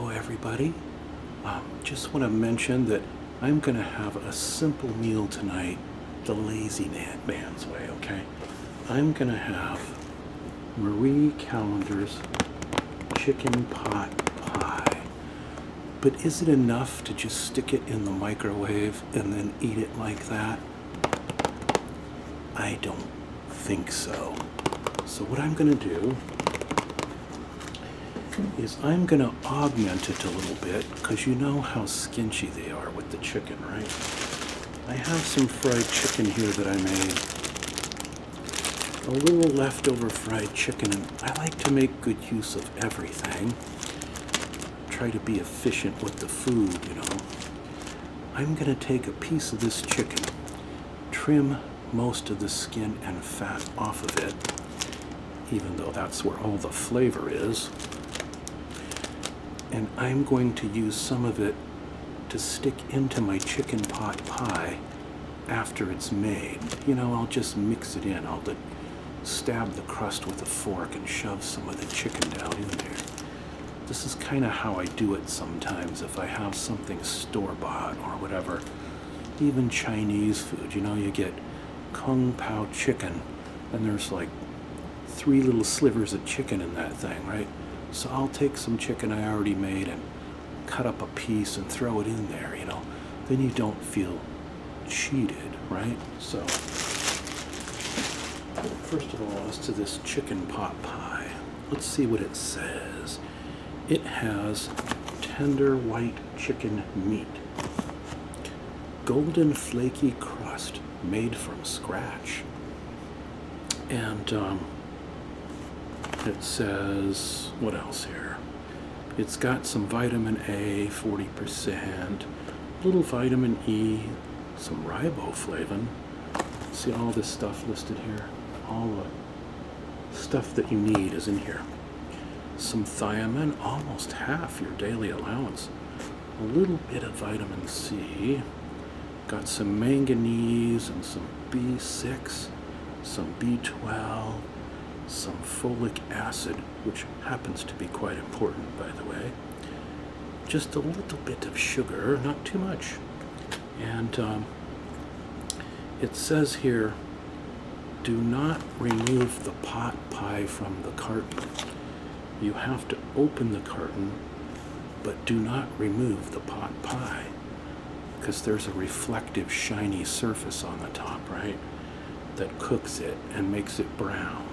Hello everybody. Just want to mention that I'm going to have a simple meal tonight, the lazy man's way, okay? I'm going to have Marie Callender's chicken pot pie. But is it enough to just stick it in the microwave and then eat it like that? I don't think so. So what I'm going to do is I'm going to augment it a little bit, because you know how skinchy they are with the chicken, right? I have some fried chicken here that I made. A little leftover fried chicken, and I like to make good use of everything. Try to be efficient with the food, you know. I'm going to take a piece of this chicken, trim most of the skin and fat off of it, even though that's where all the flavor is. And I'm going to use some of it to stick into my chicken pot pie after it's made. You know, I'll just mix it in. I'll stab the crust with a fork and shove some of the chicken down in there. This is kind of how I do it sometimes if I have something store-bought or whatever. Even Chinese food, you know, you get Kung Pao chicken and there's like 3 little slivers of chicken in that thing, right? So I'll take some chicken I already made and cut up a piece and throw it in there, you know. Then you don't feel cheated, right? So, first of all, as to this chicken pot pie, let's see what it says. It has tender white chicken meat, golden flaky crust made from scratch, and it says, what else here? It's got some vitamin A, 40%, little vitamin E, some riboflavin. See all this stuff listed here? All the stuff that you need is in here. Some thiamine, almost half your daily allowance. A little bit of vitamin C. Got some manganese and some B6, some B12, some folic acid, which happens to be quite important, by the way. Just a little bit of sugar, not too much. And it says here, do not remove the pot pie from the carton. You have to open the carton, but do not remove the pot pie, because there's a reflective, shiny surface on the top, right, that cooks it and makes it brown.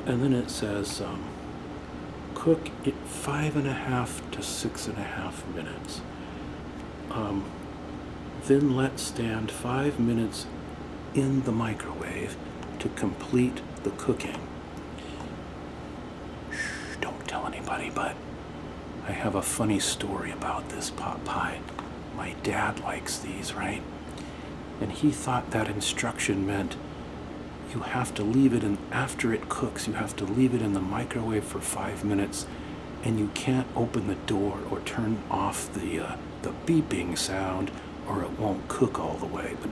And then it says, cook it 5.5 to 6.5 minutes. Then let stand 5 minutes in the microwave to complete the cooking. Shh, don't tell anybody, but I have a funny story about this pot pie. My dad likes these, right? And he thought that instruction meant you have to leave it in, after it cooks, you have to leave it in the microwave for 5 minutes, and you can't open the door or turn off the beeping sound, or it won't cook all the way. But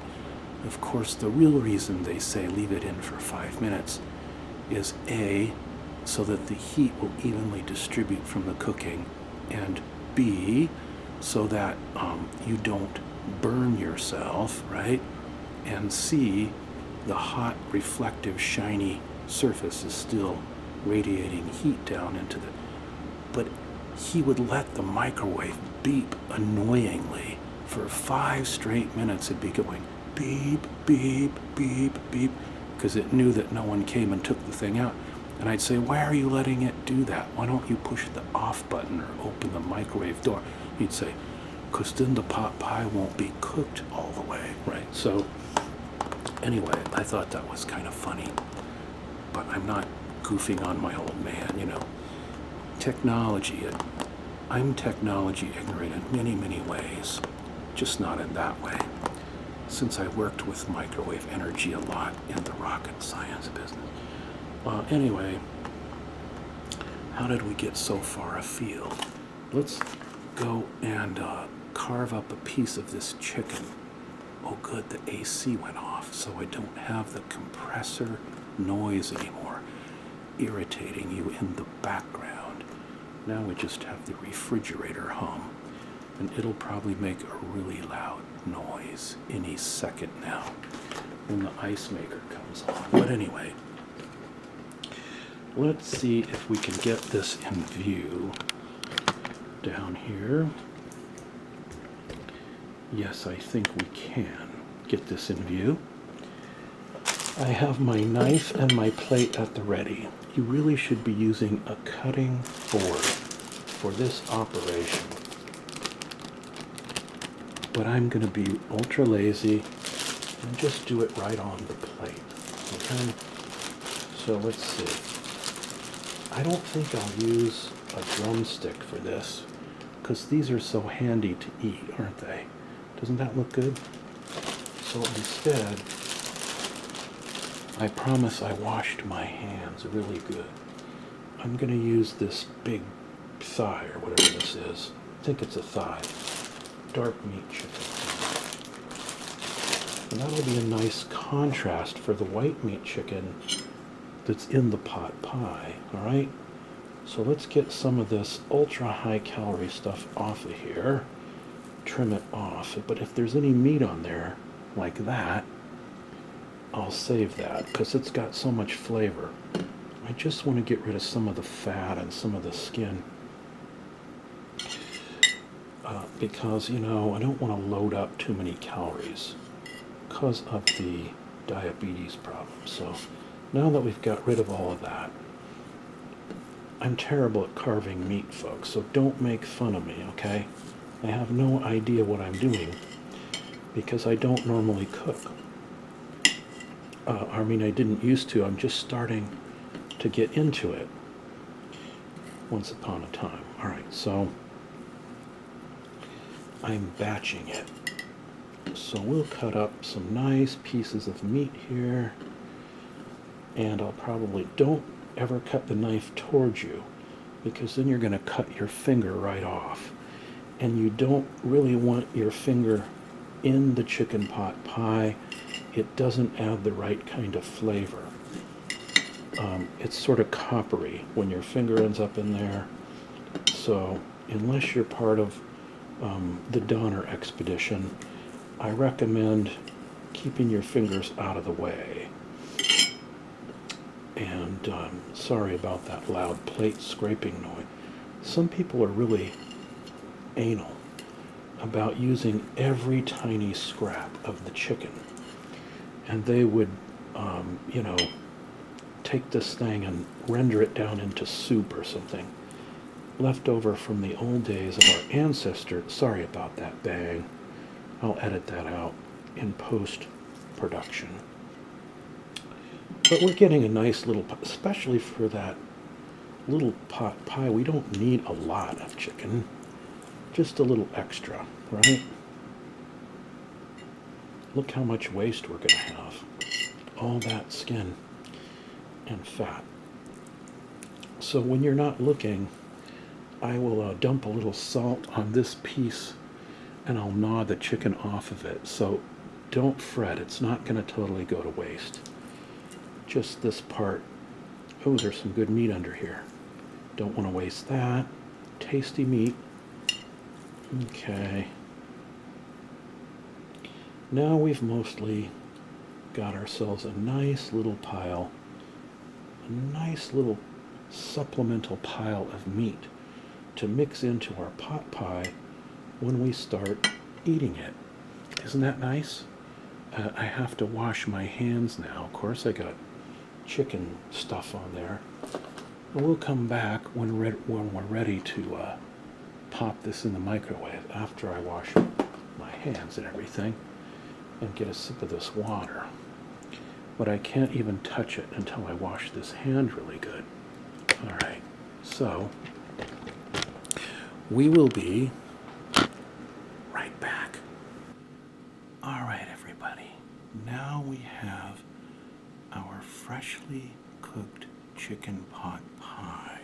of course, the real reason they say leave it in for 5 minutes is A, so that the heat will evenly distribute from the cooking, and B, so that you don't burn yourself, right? And C, the hot, reflective, shiny surface is still radiating heat down into the... But he would let the microwave beep annoyingly for 5 straight minutes. It'd be going beep, beep, beep, beep, because it knew that no one came and took the thing out. And I'd say, why are you letting it do that? Why don't you push the off button or open the microwave door? He'd say, because then the pot pie won't be cooked all the way, right? So anyway, I thought that was kind of funny, but I'm not goofing on my old man, you know. Technology, I'm technology ignorant in many, many ways, just not in that way, since I worked with microwave energy a lot in the rocket science business. Anyway, how did we get so far afield? Let's go and carve up a piece of this chicken. Oh good, the AC went off, so I don't have the compressor noise anymore, irritating you in the background. Now we just have the refrigerator hum, and it'll probably make a really loud noise any second now when the ice maker comes on. But anyway, let's see if we can get this in view down here. Yes, I think we can get this in view. I have my knife and my plate at the ready. You really should be using a cutting board for this operation. But I'm going to be ultra lazy and just do it right on the plate. Okay? So let's see. I don't think I'll use a drumstick for this because these are so handy to eat, aren't they? Doesn't that look good? So instead, I promise I washed my hands really good. I'm going to use this big thigh or whatever this is. I think it's a thigh. Dark meat chicken. And that'll be a nice contrast for the white meat chicken that's in the pot pie, all right? So let's get some of this ultra high calorie stuff off of here. Trim it off. But if there's any meat on there like that, I'll save that because it's got so much flavor. I just want to get rid of some of the fat and some of the skin because, you know, I don't want to load up too many calories because of the diabetes problem. So now that we've got rid of all of that, I'm terrible at carving meat, folks, so don't make fun of me, okay? I have no idea what I'm doing because I don't normally cook. I mean, I didn't used to. I'm just starting to get into it once upon a time. All right, so I'm batching it. So we'll cut up some nice pieces of meat here. And I'll probably, don't ever cut the knife towards you because then you're going to cut your finger right off. And you don't really want your finger in the chicken pot pie. It doesn't add the right kind of flavor. It's sort of coppery when your finger ends up in there. So unless you're part of the Donner expedition, I recommend keeping your fingers out of the way. And sorry about that loud plate scraping noise. Some people are really anal about using every tiny scrap of the chicken. And they would, you know, take this thing and render it down into soup or something. Left over from the old days of our ancestors. Sorry about that bang. I'll edit that out in post-production. But we're getting a nice little, especially for that little pot pie, we don't need a lot of chicken. Just a little extra, right? Look how much waste we're going to have. All that skin and fat. So when you're not looking, I will dump a little salt on this piece and I'll gnaw the chicken off of it. So don't fret, it's not going to totally go to waste. Just this part. Oh, there's some good meat under here. Don't want to waste that. Tasty meat. Okay. Now we've mostly got ourselves a nice little pile, a nice little supplemental pile of meat to mix into our pot pie when we start eating it. Isn't that nice? I have to wash my hands now. Of course, I got chicken stuff on there. And we'll come back when we're ready to pop this in the microwave after I wash my hands and everything and get a sip of this water. But I can't even touch it until I wash this hand really good. All right, so we will be right back. All right, everybody. Now we have our freshly cooked chicken pot pie.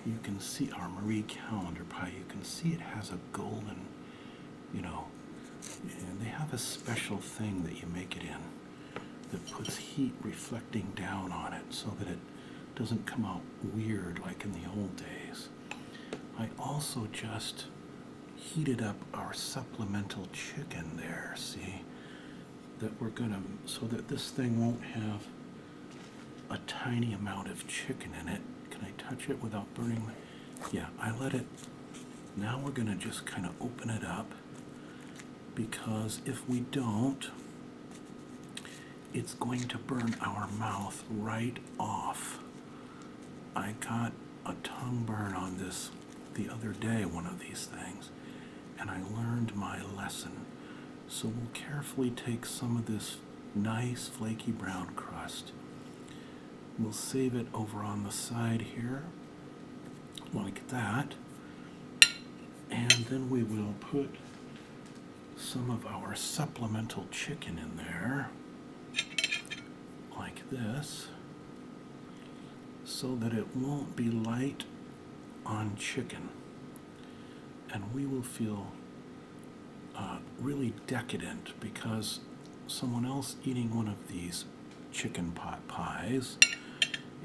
You can see our Marie Callender pie. You can see it has a golden, you know, and they have a special thing that you make it in that puts heat reflecting down on it so that it doesn't come out weird like in the old days. I also just heated up our supplemental chicken there, see? That we're gonna, so that this thing won't have a tiny amount of chicken in it. Can I touch it without burning the, yeah, I let it, now we're gonna just kind of open it up, because if we don't, it's going to burn our mouth right off. I got a tongue burn on this the other day, one of these things, and I learned my lesson. So we'll carefully take some of this nice flaky brown crust. We'll save it over on the side here, like that. And then we will put some of our supplemental chicken in there, like this, so that it won't be light on chicken. And we will feel really decadent, because someone else eating one of these chicken pot pies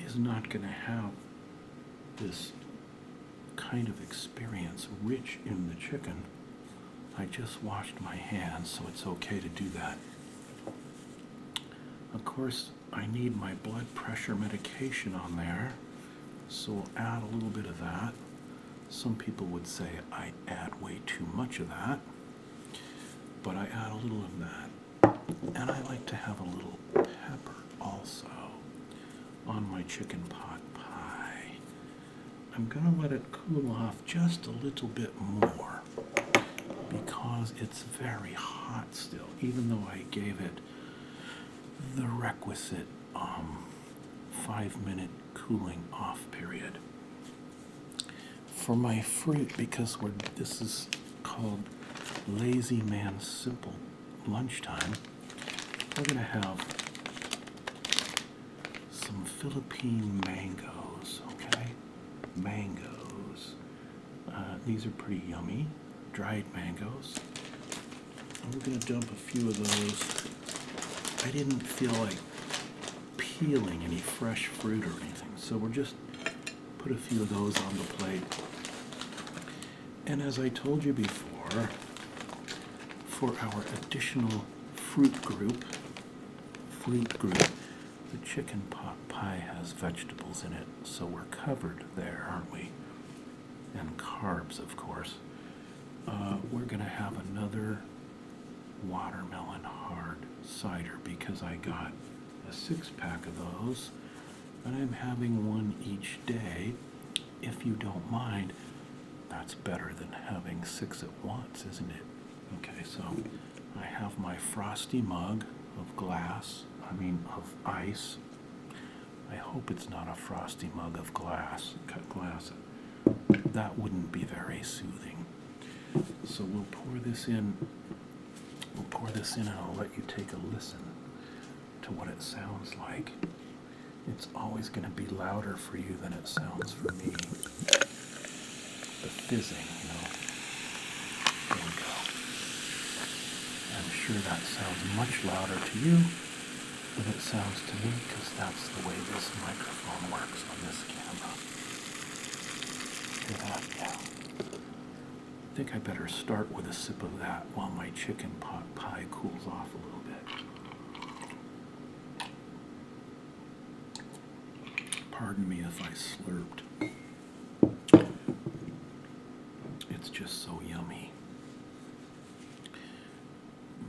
is not going to have this kind of experience rich in the chicken. I just washed my hands, so it's okay to do that. Of course, I need my blood pressure medication on there, so we'll add a little bit of that. Some people would say I add way too much of that, but I add a little of that. And I like to have a little pepper also on my chicken pot pie. I'm gonna let it cool off just a little bit more, because it's very hot still, even though I gave it the requisite 5-minute cooling off period. For my fruit, because this is called Lazy Man Simple Lunchtime, we're gonna have some Philippine mangoes, okay? Mangoes. These are pretty yummy, dried mangoes. And we're gonna dump a few of those. I didn't feel like peeling any fresh fruit or anything, so we'll just put a few of those on the plate. And as I told you before, for our additional fruit group, the chicken pot pie has vegetables in it, so we're covered there, aren't we? And carbs, of course. We're gonna have another watermelon hard cider, because I got a 6-pack of those, and I'm having one each day. If you don't mind, that's better than having 6 at once, isn't it? Okay, so I have my frosty mug of of ice. I hope it's not a frosty mug of cut glass. That wouldn't be very soothing. So we'll pour this in. And I'll let you take a listen to what it sounds like. It's always going to be louder for you than it sounds for me. The fizzing, you know. There we go. I'm sure that sounds much louder to you than it sounds to me, because that's the way this microphone works on this camera. Hear that? Yeah. I think I better start with a sip of that while my chicken pot pie cools off a little bit. Pardon me if I slurped. It's just so yummy.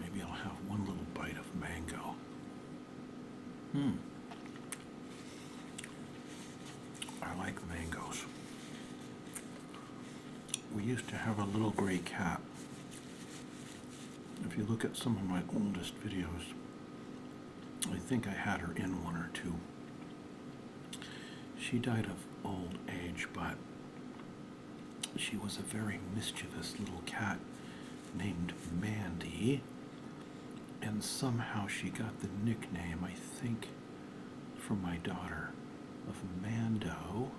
Maybe I'll have one little bite of mango. I like mangoes. We used to have a little gray cat. If you look at some of my oldest videos, I think I had her in one or two. She died of old age, but she was a very mischievous little cat named Mandy, and somehow she got the nickname, I think, from my daughter, of Mando,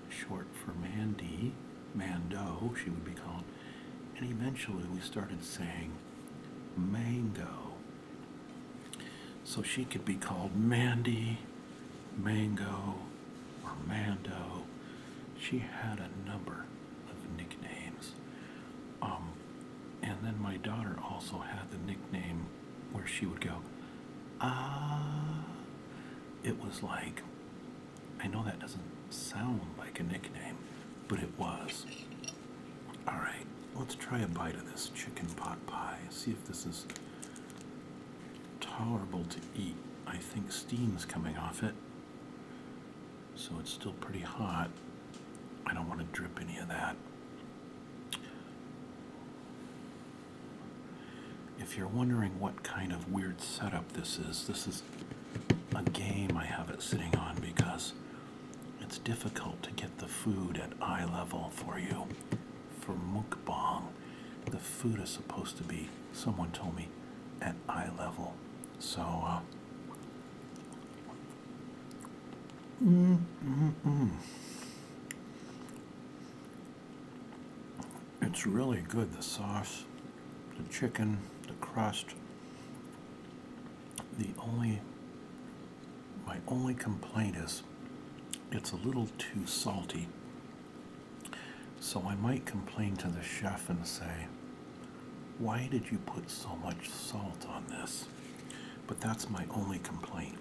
short for Mandy. Mando, she would be called. And eventually we started saying Mango. So she could be called Mandy, Mango, or Mando. She had a number of nicknames. And then my daughter also had the nickname where she would go, ah. It was like, I know that doesn't sound like a nickname, but it was. All right, let's try a bite of this chicken pot pie. See if this is tolerable to eat. I think steam's coming off it, so it's still pretty hot. I don't want to drip any of that. If you're wondering what kind of weird setup this is a game I have it sitting on because it's difficult to get the food at eye level for you. For mukbang, the food is supposed to be, someone told me, at eye level. So, it's really good, the sauce, the chicken, the crust. My only complaint is it's a little too salty. So I might complain to the chef and say, why did you put so much salt on this? But that's my only complaint.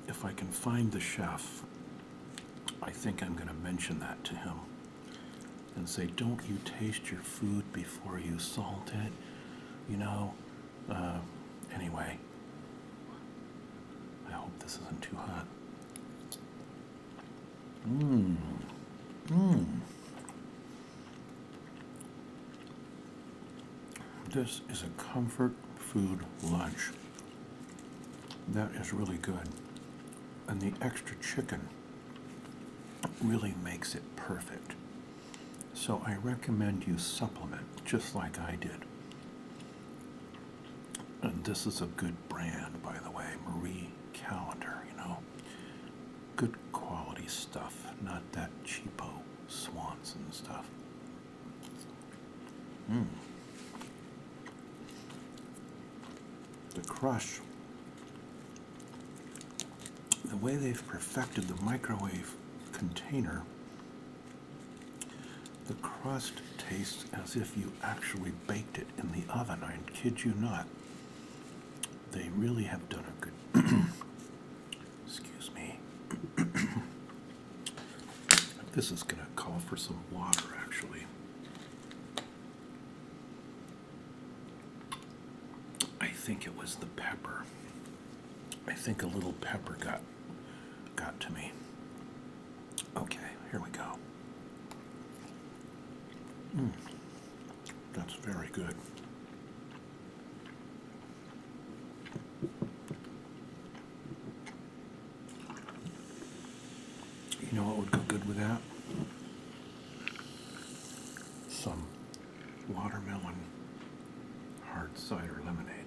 If I can find the chef, I think I'm going to mention that to him and say, don't you taste your food before you salt it? You know, anyway, I hope this isn't too hot. This is a comfort food lunch. That is really good. And the extra chicken really makes it perfect. So I recommend you supplement just like I did. And this is a good brand, by the way, Marie Callender, you know. Good quality stuff, not that cheapo Swanson stuff. The crush, the way they've perfected the microwave container, the crust tastes as if you actually baked it in the oven. I kid you not. They really have done a good excuse me. This is going to call for some water, actually. I think it was the pepper. I think a little pepper got to me. Okay, here we go. That's very good. You know what would go good with that? Some watermelon hard cider lemonade.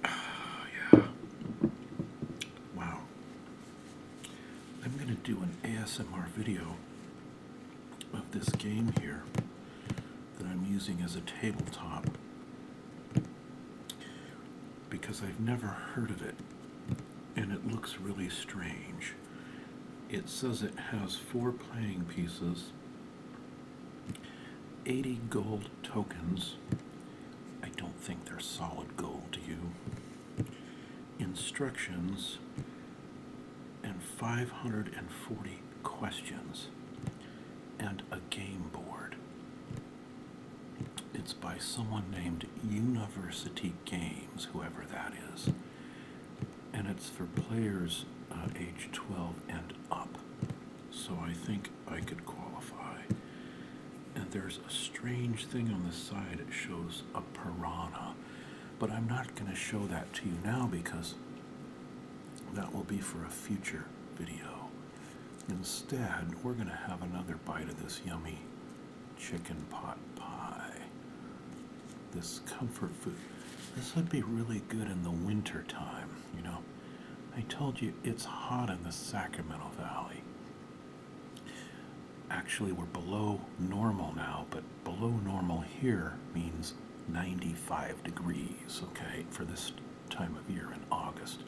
Yeah. Wow. I'm going to do an ASMR video of this game here that I'm using as a tabletop because I've never heard of it and it looks really strange. It says it has 4 playing pieces, 80 gold tokens. I don't think they're solid gold to you. Instructions and 540 questions and a game board. It's by someone named University Games, whoever that is. And it's for players age 12 and up. So I think I could qualify. And there's a strange thing on the side. It shows a piranha. But I'm not going to show that to you now because that will be for a future video. Instead, we're going to have another bite of this yummy chicken pot pie. This comfort food. This would be really good in the winter time, you know. I told you it's hot in the Sacramento Valley. Actually, we're below normal now, but below normal here means 95 degrees, okay, for this time of year in August.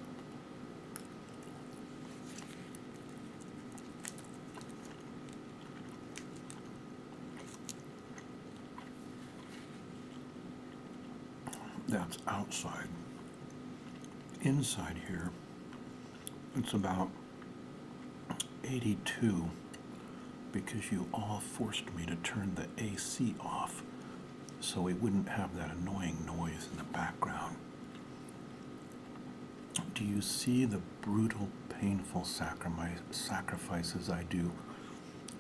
That's outside. Inside here, it's about 82 because you all forced me to turn the AC off so we wouldn't have that annoying noise in the background. Do you see the brutal, painful sacrifices I do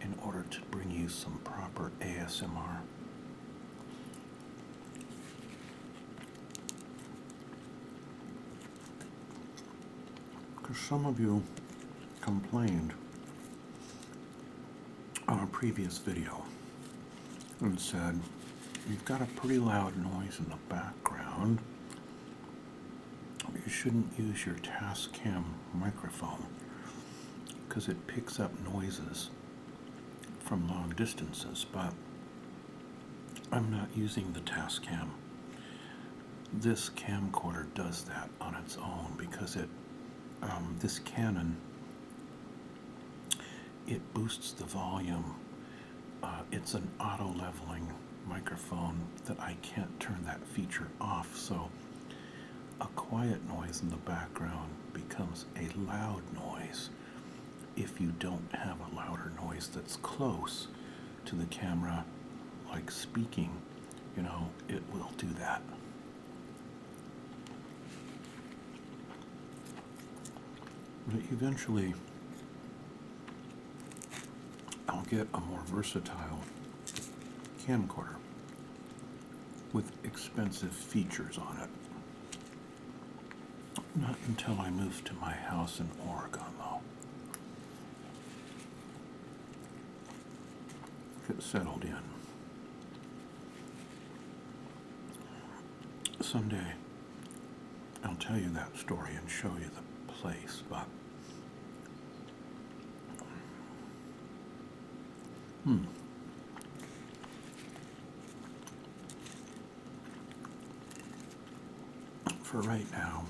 in order to bring you some proper ASMR? Because some of you complained on a previous video and said, you've got a pretty loud noise in the background. You shouldn't use your Tascam microphone because it picks up noises from long distances, but I'm not using the Tascam. This camcorder does that on its own because this Canon, it boosts the volume. It's an auto-leveling microphone that I can't turn that feature off, so a quiet noise in the background becomes a loud noise. If you don't have a louder noise that's close to the camera, like speaking, it will do that. But eventually, I'll get a more versatile camcorder with expensive features on it. Not until I move to my house in Oregon, though. Get settled in. Someday, I'll tell you that story and show you the place, but for right now,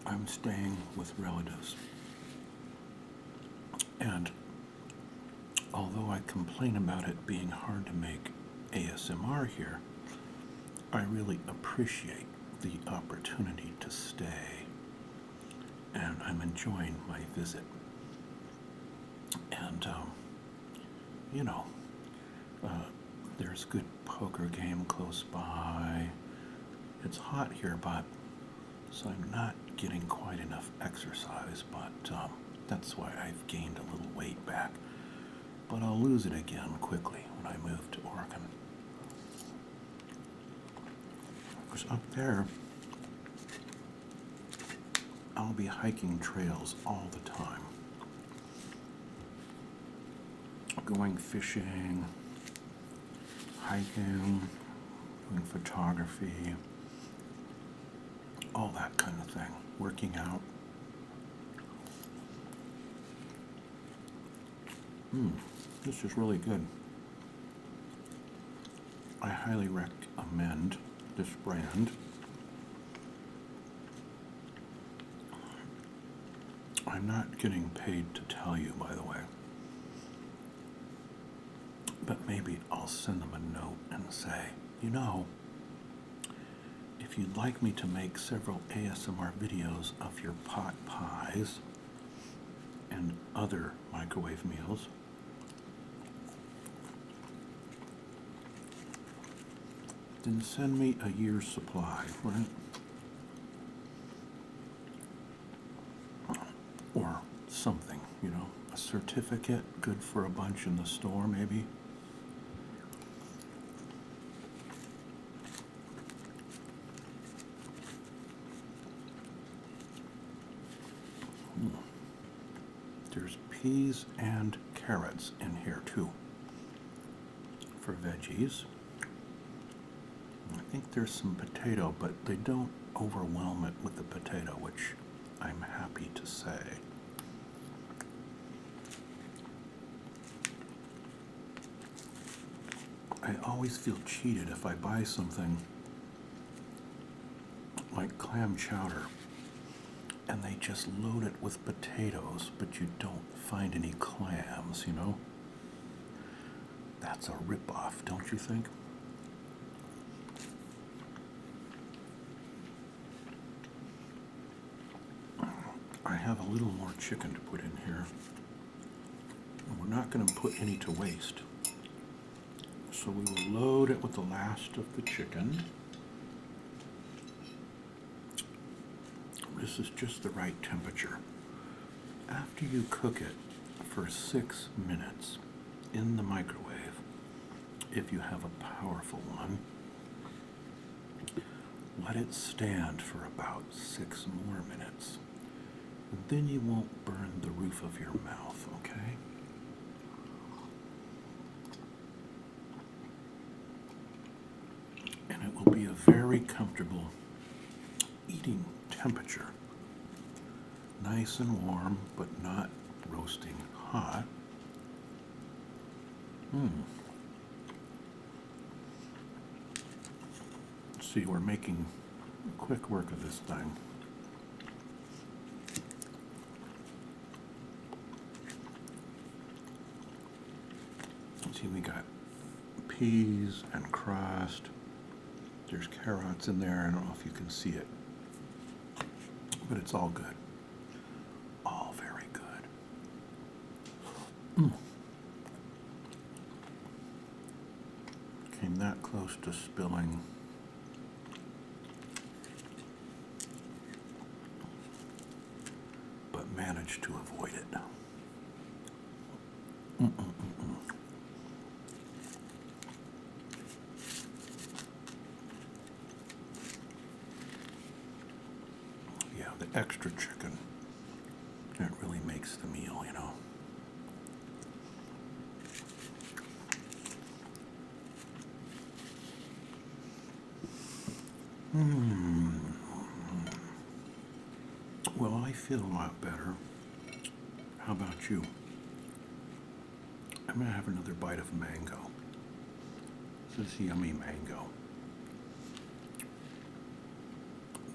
I'm staying with relatives. And although I complain about it being hard to make ASMR here, I really appreciate the opportunity to stay, and I'm enjoying my visit. And, there's a good poker game close by. It's hot here, so I'm not getting quite enough exercise, but that's why I've gained a little weight back. But I'll lose it again quickly when I move to Oregon. Because up there, I'll be hiking trails all the time. Going fishing, hiking, doing photography, all that kind of thing, working out. This is really good. I highly recommend this brand. I'm not getting paid to tell you, by the way. But maybe I'll send them a note and say, if you'd like me to make several ASMR videos of your pot pies and other microwave meals, then send me a year's supply, right? Or something, a certificate, good for a bunch in the store, maybe. There's peas and carrots in here too for veggies. I think there's some potato, but they don't overwhelm it with the potato, which I'm happy to say. I always feel cheated if I buy something like clam chowder and they just load it with potatoes, but you don't find any clams, That's a ripoff, don't you think? I have a little more chicken to put in here. And we're not going to put any to waste. So we will load it with the last of the chicken. This is just the right temperature. After you cook it for 6 minutes in the microwave, if you have a powerful one, let it stand for about 6 more minutes. And then you won't burn the roof of your mouth, okay? And it will be a very comfortable eating temperature. Nice and warm, but not roasting hot. See, we're making quick work of this thing. See, we got peas and crust. There's carrots in there. I don't know if you can see it, but it's all good. All very good. Came that close to spilling. But managed to avoid it. Yeah, the extra chicken, that really makes the meal, you know. Well, I feel a lot better. How about you? I'm going to have another bite of mango. This is yummy mango.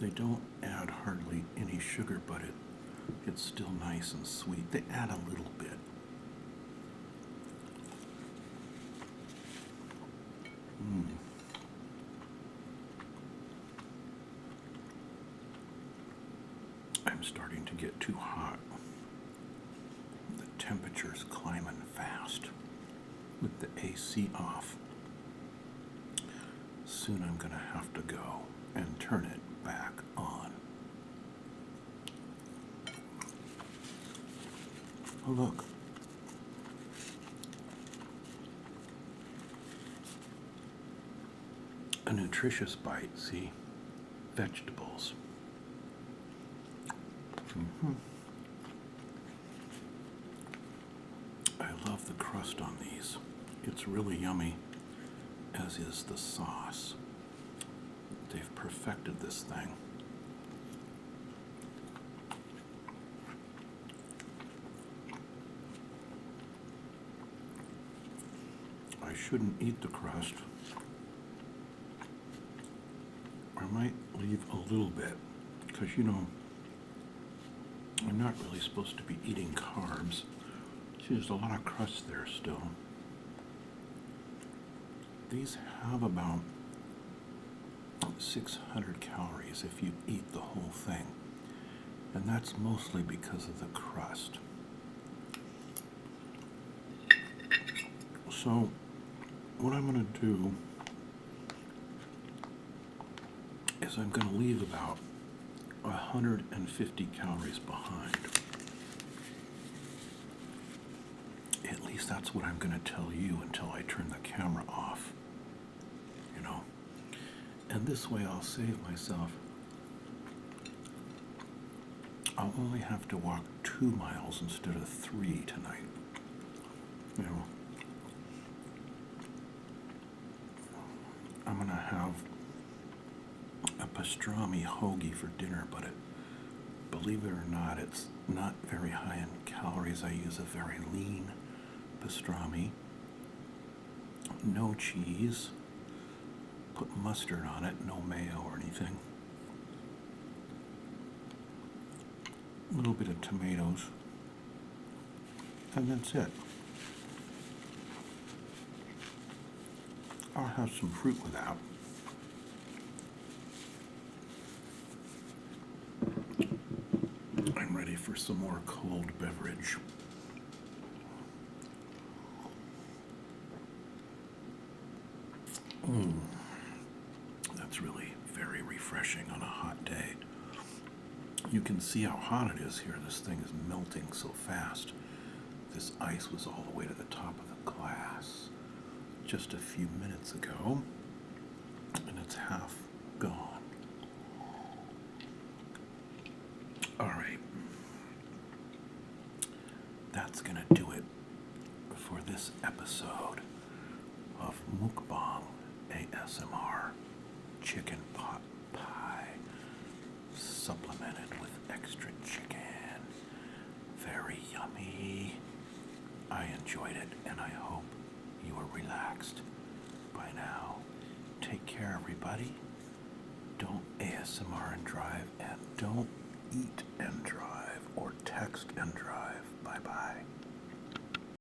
They don't add hardly any sugar, but it's still nice and sweet. They add a little bit. I'm starting to get too hot. The temperature's climbing fast with the AC off. Soon I'm going to have to go and turn it back on. Oh, look. A nutritious bite, see? Vegetables. I love the crust on these. It's really yummy, as is the sauce. They've perfected this thing. I shouldn't eat the crust. I might leave a little bit, because, you know, I'm not really supposed to be eating carbs. See, there's a lot of crust there still. These have about 600 calories if you eat the whole thing. And that's mostly because of the crust. So, what I'm going to do is I'm going to leave about 150 calories behind. At least that's what I'm going to tell you until I turn the camera off. You know? And this way I'll save myself. I'll only have to walk 2 miles instead of 3 tonight. You know? I'm going to have a pastrami hoagie for dinner, but believe it or not, it's not very high in calories. I use a very lean pastrami. No cheese. Put mustard on it, no mayo or anything. A little bit of tomatoes. And that's it. I'll have some fruit with that. I'm ready for some more cold beverage. That's really very refreshing on a hot day. You can see how hot it is here. This thing is melting so fast. This ice was all the way to the top of the glass just a few minutes ago, and it's half gone. All right. That's gonna do it for this episode of Mukbang ASMR chicken pot pie, supplemented with extra chicken. Very yummy. I enjoyed it, and I hope you are relaxed by now. Take care, everybody. Don't ASMR and drive, and don't eat and drive or text and drive. Bye-bye.